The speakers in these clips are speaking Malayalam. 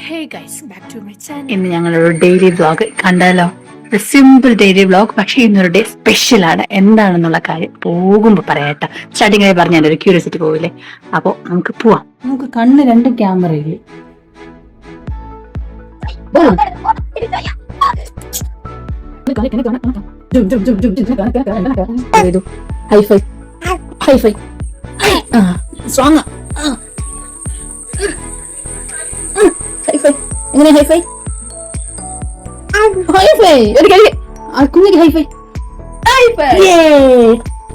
Hey guys, back to my channel. ഇന്ന് ഞങ്ങളൊരു ഡെയിലി വ്ളോഗ് കണ്ടാലോ? ഒരു സിമ്പിൾ ഡെയിലി വ്ളോഗ്, പക്ഷെ ഇന്നൊരു ഡേ സ്പെഷ്യൽ ആണ്. എന്താണെന്നുള്ള കാര്യം പോകുമ്പോ പറയാട്ടോ. സ്റ്റാർട്ടിങ്ങായി പറഞ്ഞാൽ ഒരു ക്യൂരിയോസിറ്റി പോവില്ലേ? അപ്പൊ നമുക്ക് പോവാം. നമുക്ക് കണ്ണ് രണ്ട് ക്യാമറ ഇല്ലേ? ഹൈഫൈ ഹൈഫൈ സ്ട്രോങ് ഹൈഫൈ എങ്ങനെ ഹൈഫൈ ഹൈഫൈ ഒരു കളി കുഞ്ഞിക്ക് ഹൈഫൈ ഹൈഫൈ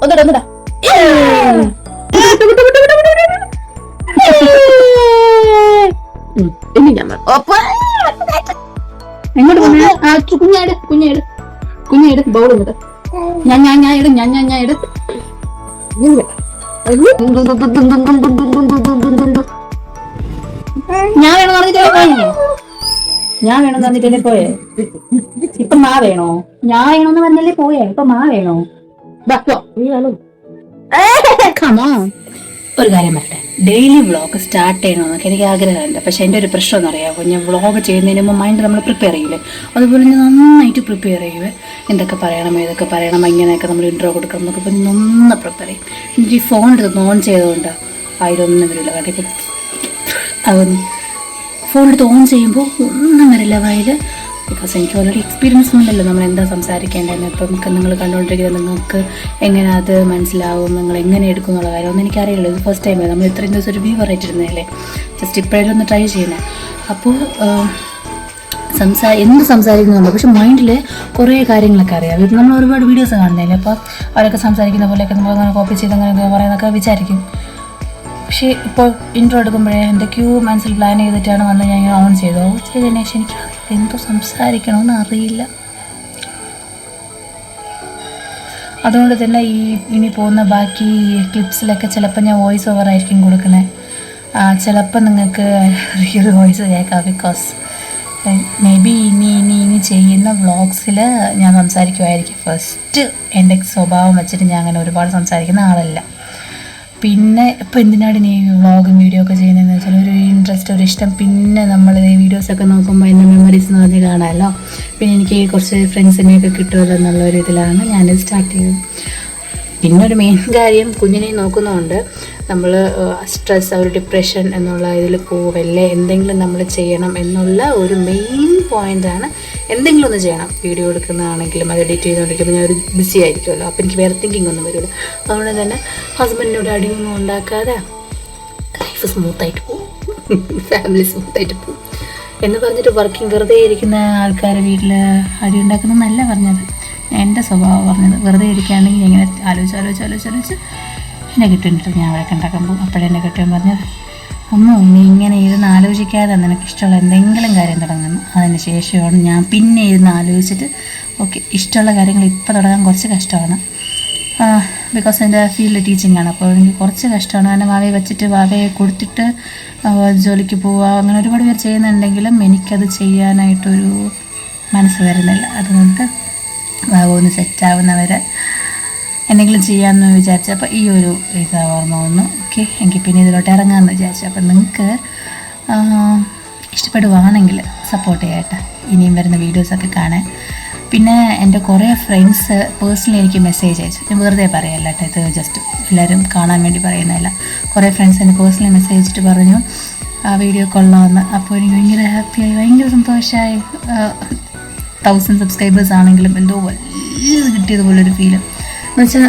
ഒന്നടാ ഒന്നടാ ഇനി ഞാൻ എങ്ങോട്ട് പോണേ? കുഞ്ഞാട് കുഞ്ഞാട് കുഞ്ഞാട് ബൗൾ ഇങ്ങോട്ട് ഞാൻ ഇടും ഞാൻ ഇടും ഞാൻ വേണം പറഞ്ഞിട്ടല്ലേ പോയേ? ഞാൻ വേണം പറഞ്ഞിട്ടല്ലേ പോയേ? ഇപ്പൊ മാ വേണോ? ഞാൻ വേണോന്ന് പറഞ്ഞല്ലേ പോയേ? ഇപ്പൊ മാ വേണോ? ഒരു കാര്യം പറയട്ടെ, ഡെയിലി വ്ളോഗ് സ്റ്റാർട്ട് ചെയ്യണമെന്നൊക്കെ എനിക്ക് ആഗ്രഹമുണ്ട്. പക്ഷെ എൻ്റെ ഒരു പ്രശ്നം എന്ന് അറിയാമോ, ഞാൻ വ്ളോഗ് ചെയ്യുന്നതിന് മുമ്പ് മൈൻഡ് നമ്മൾ പ്രിപ്പയർ ചെയ്യില്ലേ, അതുപോലെ ഞാൻ നന്നായിട്ട് പ്രിപ്പയർ ചെയ്യുവേ. എന്തൊക്കെ പറയണം ഏതൊക്കെ പറയണം, ഇങ്ങനെയൊക്കെ നമ്മൾ ഇൻട്രോ കൊടുക്കണം എന്നൊക്കെ പറഞ്ഞ് നന്ന പ്രിപ്പയർ ചെയ്യും. എനിക്ക് ഈ ഫോൺ എടുത്ത് ഓൺ ചെയ്തുകൊണ്ടാണ് ആയിരൊന്നും വരില്ല. കാരണം ഇപ്പം അതൊന്നും ഫോൺ എടുത്ത് ഓൺ ചെയ്യുമ്പോൾ ഒന്നും വരില്ല വായിൽ. ബിക്കോസ് എനിക്ക് ഓൾറെഡി എക്സ്പീരിയൻസ് ഉണ്ടല്ലോ നമ്മൾ എന്താ സംസാരിക്കേണ്ടതെന്ന്. ഇപ്പം നിങ്ങൾ കണ്ടുകൊണ്ടിരിക്കുന്നത് നിങ്ങൾക്ക് എങ്ങനെ അത് മനസ്സിലാവും, നിങ്ങൾ എങ്ങനെ എടുക്കും എന്നുള്ള കാര്യം ഒന്നും എനിക്കറിയില്ല. ഇത് ഫസ്റ്റ് ടൈമേ നമ്മൾ ഇത്രയും ദിവസം ഒരു വ്യൂവർ ആയിട്ടിരുന്നതല്ലേ, ജസ്റ്റ് ഇപ്പോഴെല്ലാം ഒന്ന് ട്രൈ ചെയ്യുന്നത്. അപ്പോൾ എന്ത് സംസാരിക്കുന്നുണ്ടോ, പക്ഷെ മൈൻഡിൽ കുറേ കാര്യങ്ങളൊക്കെ അറിയാം. ഇത് നമ്മൾ ഒരുപാട് വീഡിയോസ് കാണുന്നില്ലേ, അപ്പോൾ അവരൊക്കെ സംസാരിക്കുന്ന പോലെയൊക്കെ നമ്മൾ അങ്ങനെ കോപ്പി ചെയ്ത് അങ്ങനെ പറയുന്നതൊക്കെ വിചാരിക്കും. പക്ഷേ ഇപ്പോൾ ഇൻട്രോ എടുക്കുമ്പോഴേ എന്തൊക്കെയോ മനസ്സിൽ പ്ലാൻ ചെയ്തിട്ടാണ് വന്ന് ഞാൻ ഇങ്ങനെ ഓൺ ചെയ്തതിന് ശേഷം എനിക്ക് എന്തോ സംസാരിക്കണമെന്ന് അറിയില്ല. അതുകൊണ്ട് തന്നെ ഇനി പോകുന്ന ബാക്കി ക്ലിപ്സിലൊക്കെ ചിലപ്പോൾ ഞാൻ വോയിസ് ഓവർ ആയിരിക്കും കൊടുക്കണേ. ചിലപ്പോൾ നിങ്ങൾക്ക് റിയൽ വോയിസ് കേൾക്കാം. ബിക്കോസ് മേ ബി ഇനി ചെയ്യുന്ന വ്ളോഗ്സിൽ ഞാൻ സംസാരിക്കുമായിരിക്കും. ഫസ്റ്റ് എൻ്റെ സ്വഭാവം വെച്ചിട്ട് ഞാൻ അങ്ങനെ ഒരുപാട് സംസാരിക്കുന്ന ആളല്ല. പിന്നെ ഇപ്പോൾ എന്തിനാണ് ഈ വ്ളോഗും വീഡിയോ ഒക്കെ ചെയ്യുന്നതെന്ന് വെച്ചാൽ ഒരു ഇൻട്രസ്റ്റ്, ഒരു ഇഷ്ടം. പിന്നെ നമ്മൾ ഈ വീഡിയോസൊക്കെ നോക്കുമ്പോൾ എൻ്റെ മെമ്മറീസ് എന്ന് പറഞ്ഞ് കാണാമല്ലോ. പിന്നെ എനിക്ക് കുറച്ച് ഫ്രണ്ട്സിനെയൊക്കെ കിട്ടുമല്ലോ എന്നുള്ളൊരു ഇതിലാണ് ഞാനിത് സ്റ്റാർട്ട് ചെയ്തത്. പിന്നെ ഒരു മെയിൻ കാര്യം, കുഞ്ഞിനെ നോക്കുന്നതുകൊണ്ട് നമ്മൾ സ്ട്രെസ്, ഒരു ഡിപ്രഷൻ എന്നുള്ള ഇതിൽ പോവല്ലേ, എന്തെങ്കിലും നമ്മൾ ചെയ്യണം എന്നുള്ള ഒരു മെയിൻ പോയിൻ്റാണ്. എന്തെങ്കിലും ഒന്ന് ചെയ്യണം. വീഡിയോ എടുക്കുന്നതാണെങ്കിലും അത് എഡിറ്റ് ചെയ്തുകൊണ്ടിരിക്കുമ്പോൾ ഞാൻ ഒരു ബിസി ആയിരിക്കുമല്ലോ, അപ്പോൾ എനിക്ക് വേറെ തിങ്കിങ് ഒന്നും വരില്ല. അതുകൊണ്ട് തന്നെ ഹസ്ബൻഡിനോട് അടിയൊന്നും ഉണ്ടാക്കാതെ ലൈഫ് സ്മൂത്തായിട്ട് പോകും, ഫാമിലി സ്മൂത്തായിട്ട് പോകും എന്ന് പറഞ്ഞിട്ട് വർക്കിംഗ് വെറുതെ ഇരിക്കുന്ന ആൾക്കാർ വീട്ടിൽ അടി ഉണ്ടാക്കുന്നതെന്നല്ല പറഞ്ഞത്, എൻ്റെ സ്വഭാവം പറഞ്ഞത്. വെറുതെ ഇരിക്കുകയാണെങ്കിൽ ഇങ്ങനെ ആലോചിച്ച് എന്നെ കിട്ടുന്നിട്ട് ഞാൻ അവിടെ ഉണ്ടാക്കാൻ പോകും. അപ്പോഴെന്നെ കിട്ടുമെന്ന് പറഞ്ഞത്, അമ്മ നീ ഇങ്ങനെ ഇരുന്ന് ആലോചിക്കാതെ നിനക്ക് ഇഷ്ടമുള്ള എന്തെങ്കിലും കാര്യം തുടങ്ങുന്നു. അതിന് ശേഷമാണ് ഞാൻ പിന്നെ ഇരുന്ന് ആലോചിച്ചിട്ട് ഓക്കെ ഇഷ്ടമുള്ള കാര്യങ്ങൾ ഇപ്പോൾ തുടങ്ങാൻ കുറച്ച് കഷ്ടമാണ്. ബിക്കോസ് എൻ്റെ ഫീൽഡ് ടീച്ചിങ് ആണ്. അപ്പോൾ എനിക്ക് കുറച്ച് കഷ്ടമാണ്. കാരണം വാവയെ വെച്ചിട്ട് വാവയെ കൊടുത്തിട്ട് ജോലിക്ക് പോവുക അങ്ങനെ ഒരുപാട് പേർ ചെയ്യുന്നുണ്ടെങ്കിലും എനിക്കത് ചെയ്യാനായിട്ടൊരു മനസ്സ് വരുന്നില്ല. അതുകൊണ്ട് ഒന്ന് സെറ്റാവുന്നവരെ എന്തെങ്കിലും ചെയ്യാമെന്ന് വിചാരിച്ചു. അപ്പോൾ ഈ ഒരു ഇതാവുന്ന ഒന്ന് ഓക്കെ എങ്കിൽ പിന്നെ ഇതിലോട്ട് ഇറങ്ങാമെന്ന് വിചാരിച്ചു. അപ്പം നിങ്ങൾക്ക് ഇഷ്ടപ്പെടുവാണെങ്കിൽ സപ്പോർട്ട് ചെയ്യട്ടെ, ഇനിയും വരുന്ന വീഡിയോസൊക്കെ കാണാൻ. പിന്നെ എൻ്റെ കുറേ ഫ്രണ്ട്സ് പേഴ്സണലി എനിക്ക് മെസ്സേജ് അയച്ചു. ഞാൻ വെറുതെ പറയല്ല കേട്ടോ, ഇത് ജസ്റ്റ് എല്ലാവരും കാണാൻ വേണ്ടി പറയുന്നതല്ല. കുറേ ഫ്രണ്ട്സ് എൻ്റെ പേഴ്സണലി മെസ്സേജ് അയച്ചിട്ട് പറഞ്ഞു ആ വീഡിയോ കൊള്ളാമെന്ന്. അപ്പോൾ എനിക്ക് ഭയങ്കര ഹാപ്പിയായി, ഭയങ്കര സന്തോഷമായി. 1000 സബ്സ്ക്രൈബേഴ്സ് ആണെങ്കിലും എന്തോ വലിയ കിട്ടിയതുപോലൊരു ഫീല് എന്ന് വെച്ചാൽ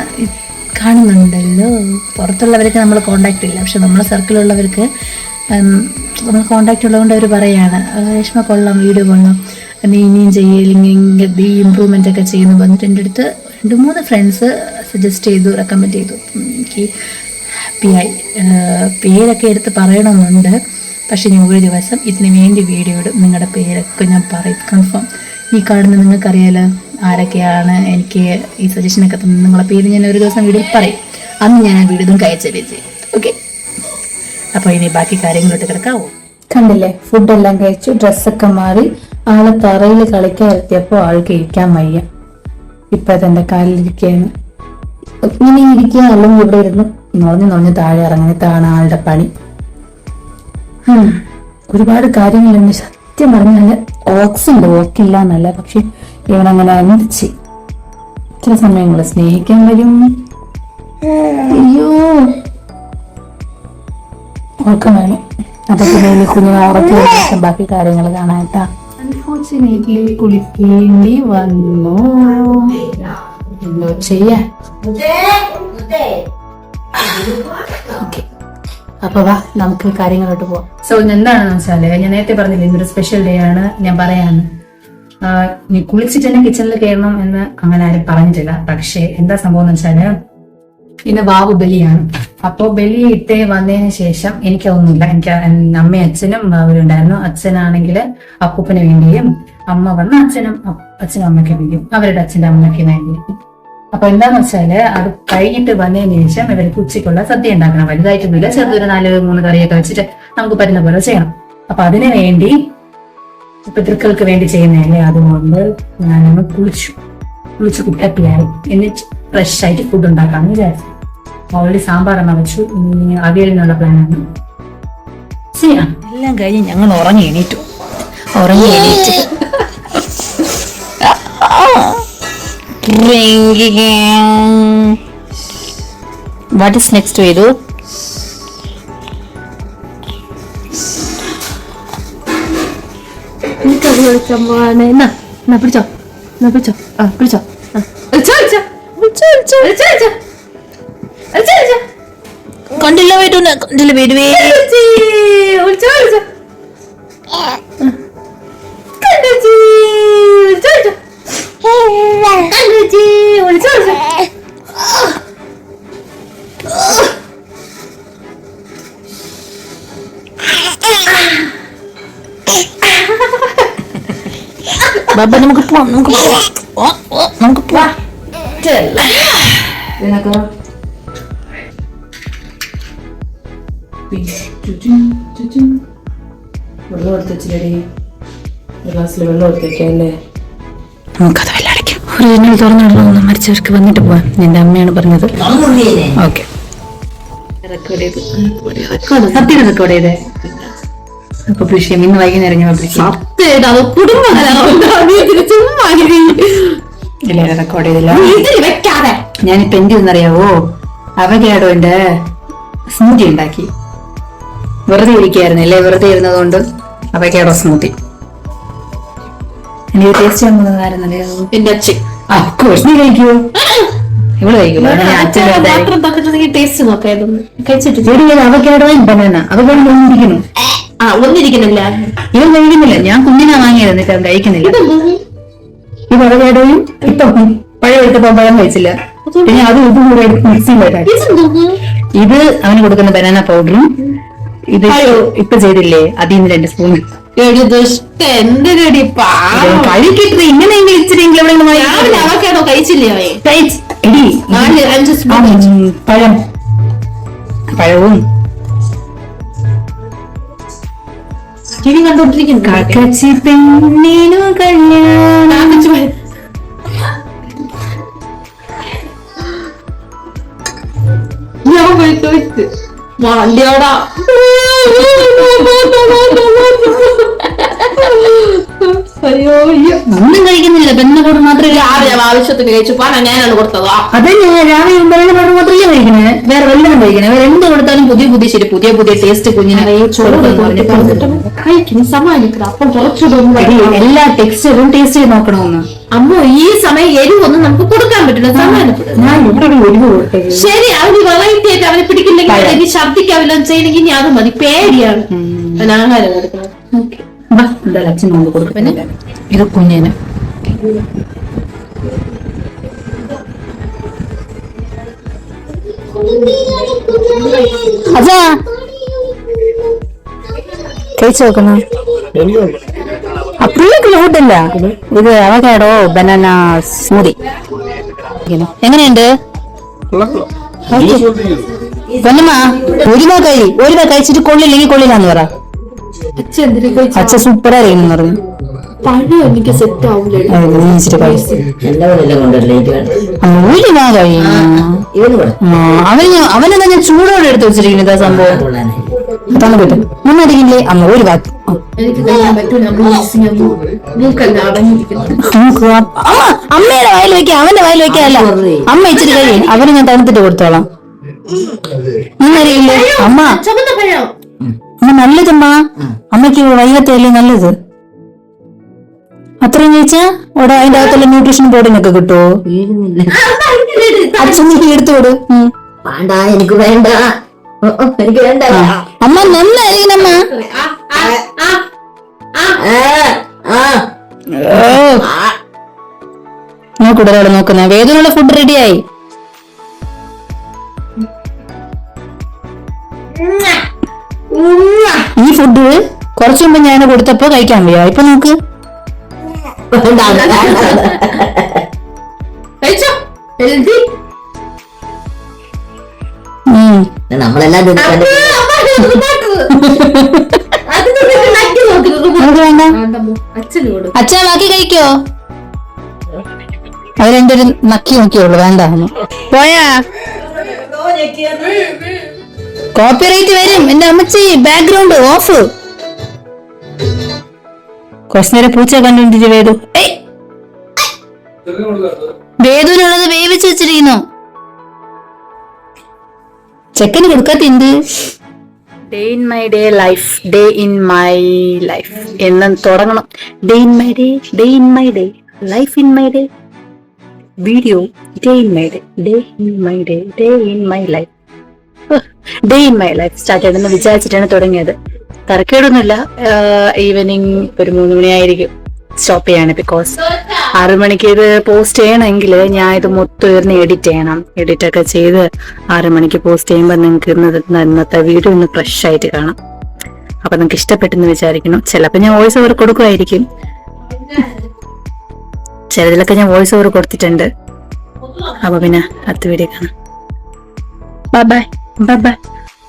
കാണുന്നുണ്ടല്ലോ. പുറത്തുള്ളവർക്ക് നമ്മൾ കോണ്ടാക്റ്റ് ഇല്ല, പക്ഷെ നമ്മളെ സർക്കിളുള്ളവർക്ക് നമ്മൾ കോണ്ടാക്റ്റ് ഉള്ളതുകൊണ്ട് അവർ പറയാണ് രേഷ്മ കൊള്ളാം, വീഡിയോ കൊള്ളാം, നീ ഇനിയും ചെയ്യില്ലെങ്കിൽ ഈ ഇമ്പ്രൂവ്മെൻ്റ് ഒക്കെ ചെയ്യുന്നു പറഞ്ഞിട്ട് എൻ്റെ അടുത്ത് 2-3 ഫ്രണ്ട്സ് സജസ്റ്റ് ചെയ്തു, റെക്കമെൻഡ് ചെയ്തു. എനിക്ക് ഹാപ്പിയായി. പേരൊക്കെ എടുത്ത് പറയണമെന്നുണ്ട്, പക്ഷെ ഞാൻ ഒരു ദിവസം ഇതിന് വേണ്ടി വീഡിയോ ഇടും. നിങ്ങളുടെ പേരൊക്കെ ഞാൻ പറയും കൺഫേം. ഈ കാണുന്ന നിങ്ങൾക്കറിയാലോ ആരൊക്കെയാണ് എനിക്ക് ഈ സജഷനൊക്കെ തന്നത്. നിങ്ങളെ പേര് ഞാൻ ഒരു ദിവസം വീഡിയോ പറയും. അന്ന് ഞാൻ ആ വീഡിയോ കഴിച്ചല്ലേ ചെയ്യും. ഓക്കെ, അപ്പോൾ ഇനി ബാക്കി കാര്യങ്ങളോട്ട് കിടക്കാവോ? കണ്ടില്ലേ, ഫുഡെല്ലാം കഴിച്ചു, ഡ്രസ്സൊക്കെ മാറി ആളെ തറയിൽ കളിക്കാൻ എത്തിയപ്പോൾ ആൾക്ക് ഇരിക്കാൻ വയ്യ. ഇപ്പം അതെൻ്റെ കാലിലിരിക്കുകയാണ്. ഇങ്ങനെ ഇരിക്കുക, അല്ലെങ്കിൽ ഇവിടെ ഇരുന്ന് നുഴഞ്ഞ് താഴെ ഇറങ്ങാനാണ് ആളുടെ പണി. ഒരുപാട് കാര്യങ്ങളുണ്ട്. സത്യം പറഞ്ഞാല് ഓക്സുണ്ട്, ഓക്കില്ല എന്നല്ല, പക്ഷെ ഇവനങ്ങനെ അനിച്ച് ചില സമയങ്ങള് സ്നേഹിക്കാൻ വരും. അയ്യോ ഓർക്കം വേണം. അപ്പൊ പിന്നെ കുഞ്ഞിനെ ഉറക്കി ശേഷം ബാക്കി കാര്യങ്ങൾ കാണാട്ടാ. അൺഫോർച്ചുനേറ്റ്ലി കുളിക്കേണ്ടി വന്നു. എന്തോ ചെയ്യാൻ. ഓക്കെ, അപ്പൊ വാ നമുക്ക് കാര്യങ്ങളോട്ട് പോവാം. സോ എന്താണെന്ന് വെച്ചാല് ഞാൻ നേരത്തെ പറഞ്ഞില്ലേ ഇതൊരു സ്പെഷ്യൽ ഡേ ആണ്. ഞാൻ പറയാണ്, നീ കുളിച്ചിട്ട് തന്നെ കിച്ചണിൽ കയറണം എന്ന് അങ്ങനെ ആരും പറഞ്ഞിട്ടില്ല. പക്ഷെ എന്താ സംഭവം എന്ന് വെച്ചാല് ഇന്ന് വാവ് ബലിയാണ്. അപ്പൊ ബലി ഇട്ടേ വന്നതിന് ശേഷം എനിക്കൊന്നുമില്ല. എനിക്ക് അമ്മയും അച്ഛനും അവരുണ്ടായിരുന്നു. അച്ഛനാണെങ്കിൽ അപ്പൂപ്പന് വേണ്ടിയും, അമ്മ വന്ന അച്ഛനും അമ്മയ്ക്ക് വേണ്ടിയും, അവരുടെ അച്ഛന്റെ അമ്മയ്ക്ക് വേണ്ടിയും. അപ്പൊ എന്താന്ന് വെച്ചാല് അത് കഴിഞ്ഞിട്ട് വന്നതിന് ശേഷം ഇവർക്ക് ഉച്ചയ്ക്കുള്ള സദ്യ ഉണ്ടാക്കണം. വലുതായിട്ടൊന്നുമില്ല, ചെറുതൊരു 4-3 കറിയൊക്കെ വെച്ചിട്ട് നമുക്ക് പറ്റുന്ന പോലെ ചെയ്യണം. അപ്പൊ അതിനു വേണ്ടി പിതൃക്കൾക്ക് വേണ്ടി ചെയ്യുന്നതല്ലേ, അതുകൊണ്ട് ഞാനൊന്ന് കുളിച്ച് കുട്ടപ്പിയായി. എന്നിട്ട് ഫ്രഷ് ആയിട്ട് ഫുഡ് ഉണ്ടാക്കാന്ന് വിചാരിച്ചു. ഓൾറെഡി സാമ്പാറെണ്ണ വെച്ചു. ഇനി അവിയലിനുള്ള പ്ലാനാണ്. ചെയ്യാം. എല്ലാം കഴിഞ്ഞ് ഞങ്ങൾ ഉറങ്ങി എണീറ്റു. What is next, Vedu? കണ്ടില്ല വരുന്ന കണ്ടില്ല വരുവേ ബാബ നമുക്ക് പോവാം. വെള്ളം എടുത്ത് വെച്ചില്ലേ, ഒരു ഗ്ലാസ്സിൽ വെള്ളം എടുത്ത് വെക്കല്ലേ. നമുക്കത് വെള്ളം അടയ്ക്കാം. ഒരു ജനൽ തുറന്നിടണമെന്ന് മരിച്ചവർക്ക് വന്നിട്ട് പോവാം. എന്റെ അമ്മയാണ് പറഞ്ഞത്. ഓക്കെ, റെക്കോർഡ് ചെയ്തേ. അപ്പൊ വിഷയം ഇന്ന് വൈകുന്നേരം ഞാൻ റെക്കോർഡ് ചെയ്തില്ല. ഞാനിപ്പോ എന്തെന്നറിയാവോ, അവകാഡോന്റെ സ്മൂത്തി ഉണ്ടാക്കി. വെറുതെ ഇരിക്കായിരുന്നില്ലേ, വെറുതെ ഇരുന്നതുകൊണ്ട് അവകാഡോ സ്മൂത്തി. എനിക്ക് ടേസ്റ്റ് ആകുന്നതായിരുന്നറിയാവോ എന്റെ അച്ഛൻ. നീ കഴിക്കൂ, ഇവള് കഴിക്കൂല. അവകാഡോയും ബനാന അവകാഡോ ഒന്നിരിക്കുന്നില്ല. ഇവൻ കഴിക്കുന്നില്ല. ഞാൻ കുഞ്ഞിനാ വാങ്ങിയത്, എന്നിട്ട് അവൻ കഴിക്കുന്നില്ല. ഈ അവകാഡോയും ഇപ്പൊ പഴം എടുത്തപ്പോ പഴം കഴിച്ചില്ല. പിന്നെ അതും ഇതും കൂടെ മിക്സിയിലാക്കി. ഇത് അവന് കൊടുക്കുന്ന ബനാന പൗഡറും ഇത് ഇപ്പൊ ചെയ്തില്ലേ, അതിൽ നിന്ന് 2 സ്പൂൺ കഴിക്കട്ടെ. ഇങ്ങനെയെങ്കിലും ഇച്ചിരിയെങ്കിലും കഴിച്ചില്ലേ? പഴവും ടിവി കണ്ടോണ്ടിരിക്കുന്നു. കാക്കച്ചി പെണ്ണിനു കല്യാണം. മാണ്ടിയോടാ അയ്യോ ഒന്നും കഴിക്കുന്നില്ല. പെണ്ണിനെ കൂടെ മാത്രമേ ആവശ്യത്തിന് കഴിച്ചു. ഞാനാണ് കൊടുത്തതാ. അതെ, രാവിലെ മാത്രമല്ലേ കഴിക്കണേ, വേറെ വല്ലതും കഴിക്കണേ. വേറെ എന്ത് കൊടുത്താലും പുതിയ ശരി പുതിയ ടേസ്റ്റ് കുഞ്ഞിനെ കഴിക്കും. സമാനിക്കണം. അപ്പം എല്ലാ ടെക്സ്ചറും ടേസ്റ്റ് ചെയ്ത് നോക്കണമെന്ന്. അമ്മ ഈ സമയം എരിവൊന്നും നമുക്ക് കൊടുക്കാൻ പറ്റില്ല. സമാനപ്പെടും. ശരി, അവന് വെറൈറ്റി ആയിട്ട് അവനെ പിടിക്കില്ലെങ്കിൽ, എനിക്ക് ഛർദിക്കാവില്ല ചെയ്യണമെങ്കിൽ ഇനി അത് മതി. പേടിയാണ് ആഹാരം കൊടുക്കണം. അച്ഛൻ കൊണ്ട് കൊടുക്കും. പിന്നെ ഇത് കുഞ്ഞിന് അച്ഛാ കഴിച്ചു നോക്കണം. അപ്പഴേക്ക് ഫുഡില്ല. ഇത് അവകാഡോ ബനാന സ്മൂതി. എങ്ങനെയുണ്ട്? പൊന്നമ്മ ഒരു കഴിച്ചിട്ട് കൊള്ളില്ലെങ്കിൽ കൊള്ളില്ലാന്ന് പറ. അച്ഛ സൂപ്പറായിരുന്നു പറഞ്ഞു. പഴം എനിക്ക് സെറ്റ് ആവില്ല. അവനെന്താ ഞാൻ ചൂടോടെ എടുത്ത് വെച്ചിരിക്കുന്നത് സംഭവം. തന്നിട്ട് മുന്നടിക്കില്ലേ അമ്മ ഒരു എനിക്ക് കഴിക്കാൻ പറ്റൂല. മൂക്കല്ല അടങ്ങിയിരിക്കുന്നത്. അമ്മയുടെ വായിൽ വെക്ക, അവന്റെ വായിൽ വെക്കാല്ല. അമ്മ ഇച്ചിരി കഴിയും, അവന് ഞാൻ തണുത്തിട്ട് കൊടുത്തോളാം. അറിയില്ലേ അമ്മ? ചുമന്ന പഴം അമ്മ നല്ലതമ്മ, അമ്മയ്ക്ക് വൈകത്തല്ലേ നല്ലത്. അത്രയും കഴിച്ചാ അവിടെ അതിന്റെ അകത്തുള്ള ന്യൂട്രീഷൻ ബോർഡിനൊക്കെ കിട്ടുമോ? അച്ഛൻ എടുത്തു കൊടു. വേണ്ട, എനിക്ക് വേണ്ട, എനിക്ക് വേണ്ട. അമ്മ നന്നായിരിക്കണമ്മ. നോക്കൂടെ ഒരാള് നോക്കുന്ന. വേദനയുള്ള ഫുഡ് റെഡിയായി. ഈ ഫുഡ് കുറച്ചു മുമ്പ് ഞാൻ കൊടുത്തപ്പോ കഴിക്കാൻ വയ്യ. ഇപ്പൊ നോക്ക്. നമ്മളെല്ലാം അച്ഛാ ബാക്കി കഴിക്കോ? അവരെന്റെ ഒരു നക്കി നോക്കിയുള്ളൂ, വേണ്ട. പോയാ കോപ്പിറൈറ്റ് വരും. എന്റെ അമ്മച്ചി ബാക്ക്ഗ്രൗണ്ട് ഓഫ്. കുറച്ചു നേരം പൂച്ച കണ്ടുകൊണ്ടിരിക്കും. വേദുവിനുള്ളത് വേവിച്ച് വെച്ചിരിക്കുന്നു. ചെക്കന് കൊടുക്കാത്ത എന്ത്? Day in my day life, day in my life എന്ന് തുടങ്ങണം. Day in my day, day in my day, life in my day, video day in my day, day in my day, day in my life. Day in my life start ചെയ്യണമെന്ന് വിചാരിച്ചിട്ടാണ് തുടങ്ങിയത്. തരക്കേടൊന്നുമില്ല. ഈവനിങ് ഒരു 3 മണിയായിരിക്കും സ്റ്റോപ്പ് ചെയ്യാണ്. ബിക്കോസ് 6 മണിക്ക് ഇത് പോസ്റ്റ് ചെയ്യണമെങ്കിൽ ഞാൻ ഇത് മൊത്തം ഇരുന്ന് എഡിറ്റ് ചെയ്യണം. എഡിറ്റ് ഒക്കെ ചെയ്ത് 6 മണിക്ക് പോസ്റ്റ് ചെയ്യുമ്പോൾ നിങ്ങൾക്ക് ഇന്നത്തെ വീഡിയോ ഒന്ന് ഫ്രഷ് ആയിട്ട് കാണാം. അപ്പൊ നിങ്ങൾക്ക് ഇഷ്ടപ്പെട്ടെന്ന് വിചാരിക്കണം. ചിലപ്പോൾ ഞാൻ വോയിസ് ഓവർ കൊടുക്കുമായിരിക്കും. ചിലതിലൊക്കെ ഞാൻ വോയിസ് ഓവർ കൊടുത്തിട്ടുണ്ട്. അപ്പൊ പിന്നെ അടുത്ത വീഡിയോ കാണാം. Bye bye bye bye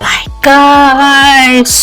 bye guys.